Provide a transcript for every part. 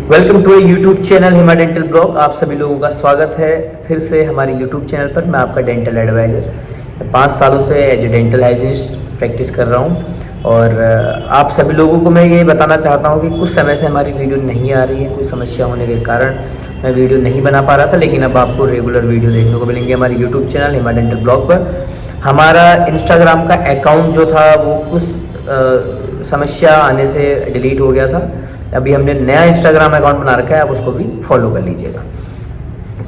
Welcome to YouTube channel Hima dental blog. आप सभी लोगों का स्वागत है फिर से हमारे यूट्यूब चैनल पर। मैं आपका डेंटल एडवाइज़र, मैं 5 सालों से as a dental hygienist practice कर रहा हूँ। और आप सभी लोगों को मैं ये बताना चाहता हूँ कि कुछ समय से हमारी वीडियो नहीं आ रही है, कोई समस्या होने के कारण मैं वीडियो नहीं बना पा रहा था, लेकिन अब आपको रेगुलर वीडियो देखने को मिलेंगे हमारे YouTube channel Hima dental blog पर। हमारा इंस्टाग्राम का अकाउंट जो था वो कुछ समस्या आने से डिलीट हो गया था। अभी हमने नया इंस्टाग्राम अकाउंट बना रखा है, आप उसको भी फॉलो कर लीजिएगा।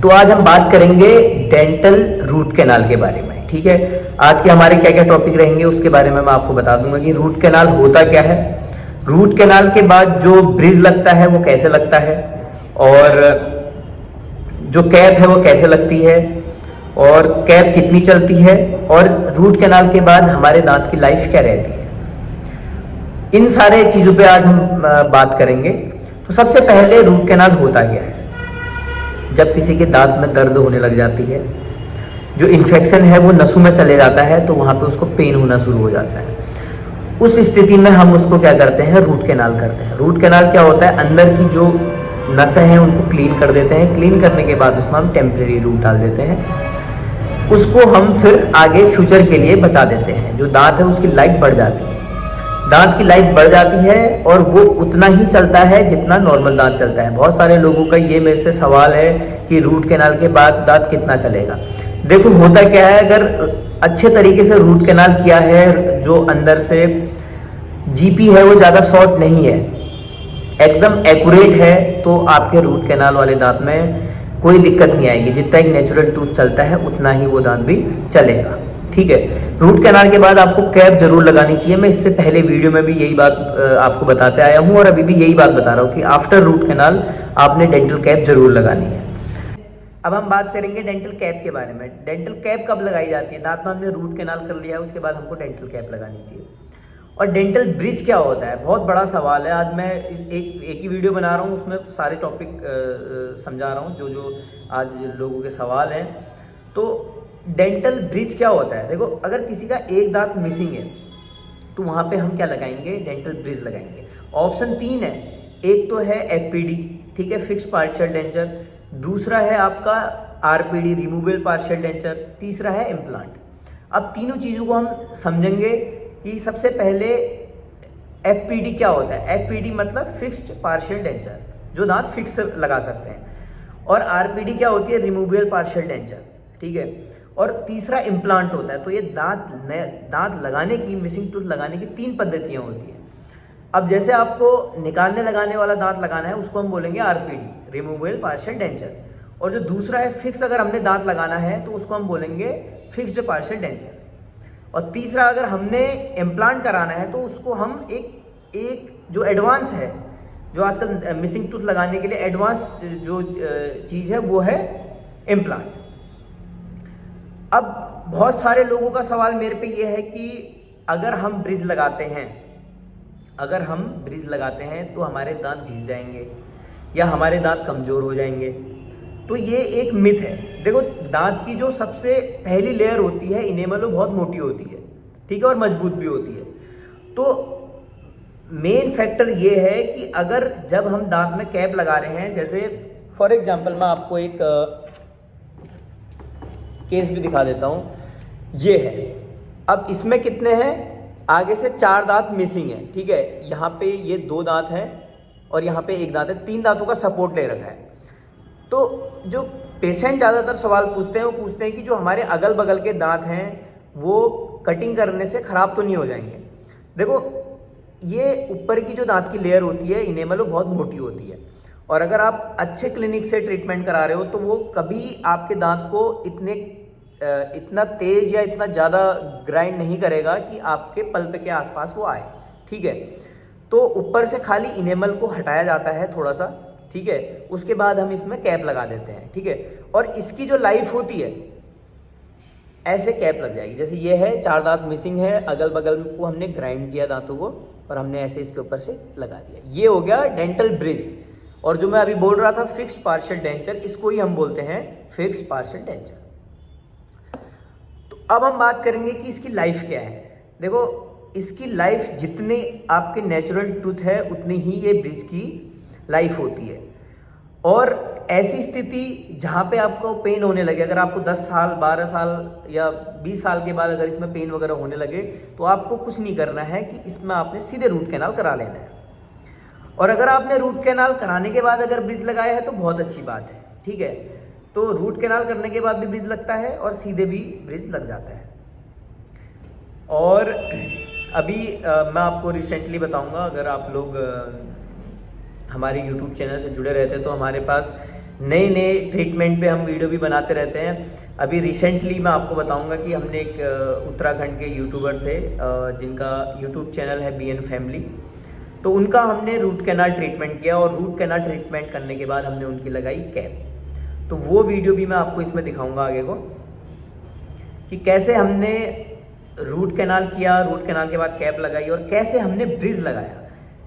तो आज हम बात करेंगे डेंटल रूट कैनाल के बारे में, ठीक है। आज के हमारे क्या क्या टॉपिक रहेंगे उसके बारे में मैं आपको बता दूंगा कि रूट कैनाल होता क्या है, रूट कैनाल के बाद जो ब्रिज लगता है वो कैसे लगता है, और जो कैप है वो कैसे लगती है, और कैप कितनी चलती है, और रूट कैनाल के बाद हमारे दांत की लाइफ क्या रहती है। इन सारे चीज़ों पे आज हम बात करेंगे। तो सबसे पहले रूट कैनाल होता क्या है। जब किसी के दांत में दर्द होने लग जाती है, जो इन्फेक्शन है वो नसों में चले जाता है, तो वहाँ पे उसको पेन होना शुरू हो जाता है। उस स्थिति में हम उसको क्या करते हैं, रूट कैनाल करते हैं। रूट कैनाल क्या होता है, अंदर की जो नसें हैं उनको क्लीन कर देते हैं। क्लीन करने के बाद उसमें हम टेम्परेरी रूट डाल देते हैं, उसको हम फिर आगे फ्यूचर के लिए बचा देते हैं। जो दांत है उसकी लाइफ बढ़ जाती है, दांत की लाइफ बढ़ जाती है, और वो उतना ही चलता है जितना नॉर्मल दांत चलता है। बहुत सारे लोगों का ये मेरे से सवाल है कि रूट कैनाल के बाद दांत कितना चलेगा। देखो होता क्या है, अगर अच्छे तरीके से रूट कैनाल किया है, जो अंदर से जीपी है वो ज़्यादा शॉर्ट नहीं है, एकदम एक्यूरेट है, तो आपके रूट कैनाल वाले दांत में कोई दिक्कत नहीं आएगी। जितना एक नेचुरल टूथ चलता है उतना ही वो दांत भी चलेगा, ठीक है। रूट कैनाल के बाद आपको कैप जरूर लगानी चाहिए। मैं इससे पहले वीडियो में भी यही बात आपको बताते आया हूँ, और अभी भी यही बात बता रहा हूँ कि आफ्टर रूट कैनाल आपने डेंटल कैप जरूर लगानी है। अब हम बात करेंगे डेंटल कैप के बारे में। डेंटल कैप कब लगाई जाती है, दांत में हमने रूट कैनाल कर लिया है, उसके बाद हमको डेंटल कैप लगानी चाहिए। और डेंटल ब्रिज क्या होता है, बहुत बड़ा सवाल है। आज मैं एक ही वीडियो बना रहा हूँ, उसमें सारे टॉपिक समझा रहा हूँ जो जो आज लोगों के सवाल हैं। तो डेंटल ब्रिज क्या होता है, देखो अगर किसी का एक दांत मिसिंग है तो वहाँ पे हम क्या लगाएंगे, डेंटल ब्रिज लगाएंगे। ऑप्शन 3 है, एक तो है एफपीडी, ठीक है, फिक्स पार्शियल डेंचर, दूसरा है आपका आरपीडी, रिमूवेबल पार्शियल डेंचर, तीसरा है इम्प्लांट। अब तीनों चीज़ों को हम समझेंगे कि सबसे पहले एफपीडी क्या होता है। एफपीडी मतलब फिक्स्ड पार्शियल डेंचर, जो दांत फिक्स लगा सकते हैं, और आरपीडी क्या होती है, रिमूवेबल पार्शियल डेंचर, ठीक है, और तीसरा इम्प्लांट होता है। तो ये दांत लगाने की, मिसिंग टूथ लगाने की 3 पद्धतियाँ होती हैं। अब जैसे आपको निकालने लगाने वाला दांत लगाना है उसको हम बोलेंगे आरपीडी, रिमूवेबल पार्शियल डेंचर, और जो दूसरा है फिक्स अगर हमने दांत लगाना है तो उसको हम बोलेंगे फिक्स्ड पार्शियल डेंचर, और तीसरा अगर हमने इम्प्लांट कराना है तो उसको हम एक जो एडवांस है, जो आजकल मिसिंग टूथ लगाने के लिए एडवांस जो चीज़ है वो है इम्प्लांट। अब बहुत सारे लोगों का सवाल मेरे पे ये है कि अगर हम ब्रिज लगाते हैं तो हमारे दांत घिस जाएंगे या हमारे दांत कमज़ोर हो जाएंगे। तो ये एक मिथ है। देखो दांत की जो सबसे पहली लेयर होती है इनेमल, वो बहुत मोटी होती है, ठीक है, और मजबूत भी होती है। तो मेन फैक्टर ये है कि अगर जब हम दांत में कैप लगा रहे हैं, जैसे फॉर एग्जांपल मैं आपको एक केस भी दिखा देता हूँ, ये है। अब इसमें कितने हैं, आगे से 4 दांत मिसिंग है, ठीक है, यहाँ पे ये 2 दांत हैं और यहाँ पे 1 दांत है, 3 दांतों का सपोर्ट ले रखा है। तो जो पेशेंट ज़्यादातर सवाल पूछते हैं वो पूछते हैं कि जो हमारे अगल बगल के दांत हैं वो कटिंग करने से ख़राब तो नहीं हो जाएंगे। देखो ये ऊपर की जो दांत की लेयर होती है इनेमल, वो बहुत मोटी होती है, और अगर आप अच्छे क्लिनिक से ट्रीटमेंट करा रहे हो तो वो कभी आपके दांत को इतना तेज़ या इतना ज़्यादा ग्राइंड नहीं करेगा कि आपके पल्प के आसपास वो आए, ठीक है। तो ऊपर से खाली इनेमल को हटाया जाता है थोड़ा सा, ठीक है, उसके बाद हम इसमें कैप लगा देते हैं, ठीक है। और इसकी जो लाइफ होती है, ऐसे कैप लग जाएगी, जैसे ये है, 4 दांत मिसिंग है, अगल बगल को हमने ग्राइंड किया दांतों को और हमने ऐसे इसके ऊपर से लगा दिया। ये हो गया डेंटल ब्रिज। और जो मैं अभी बोल रहा था फिक्स पार्शियल डेंचर, इसको ही हम बोलते हैं फिक्स पार्शियल डेंचर। तो अब हम बात करेंगे कि इसकी लाइफ क्या है। देखो इसकी लाइफ जितने आपके नेचुरल टूथ है उतनी ही ये ब्रिज की लाइफ होती है। और ऐसी स्थिति जहाँ पे आपको पेन होने लगे, अगर आपको 10 साल 12 साल या 20 साल के बाद अगर इसमें पेन वगैरह होने लगे, तो आपको कुछ नहीं करना है कि इसमें आपने सीधे रूट कैनाल करा लेना है। और अगर आपने रूट कैनाल कराने के बाद अगर ब्रिज लगाया है तो बहुत अच्छी बात है, ठीक है। तो रूट कैनाल करने के बाद भी ब्रिज लगता है और सीधे भी ब्रिज लग जाता है। और अभी मैं आपको रिसेंटली बताऊंगा, अगर आप लोग हमारे YouTube चैनल से जुड़े रहते हैं तो हमारे पास नए नए ट्रीटमेंट पे हम वीडियो भी बनाते रहते हैं। अभी रिसेंटली मैं आपको बताऊंगा कि हमने एक उत्तराखंड के यूट्यूबर थे जिनका YouTube चैनल है BN फैमिली, तो उनका हमने रूट कैनाल ट्रीटमेंट किया और रूट कैनाल ट्रीटमेंट करने के बाद हमने उनकी लगाई कैप। तो वो वीडियो भी मैं आपको इसमें दिखाऊंगा आगे को, कि कैसे हमने रूट कैनाल किया, रूट कैनाल के बाद कैप लगाई और कैसे हमने ब्रिज लगाया।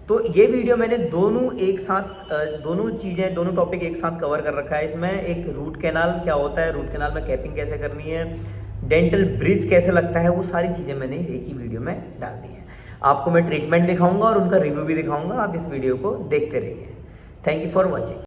तो ये वीडियो मैंने दोनों चीज़ें, दोनों टॉपिक एक साथ कवर कर रखा है इसमें। एक रूट कैनाल क्या होता है, रूट कैनाल में कैपिंग कैसे करनी है, डेंटल ब्रिज कैसे लगता है, वो सारी चीज़ें मैंने एक ही वीडियो में डाल दी हैं। आपको मैं ट्रीटमेंट दिखाऊंगा और उनका रिव्यू भी दिखाऊंगा, आप इस वीडियो को देखते रहिए। Thank you for watching.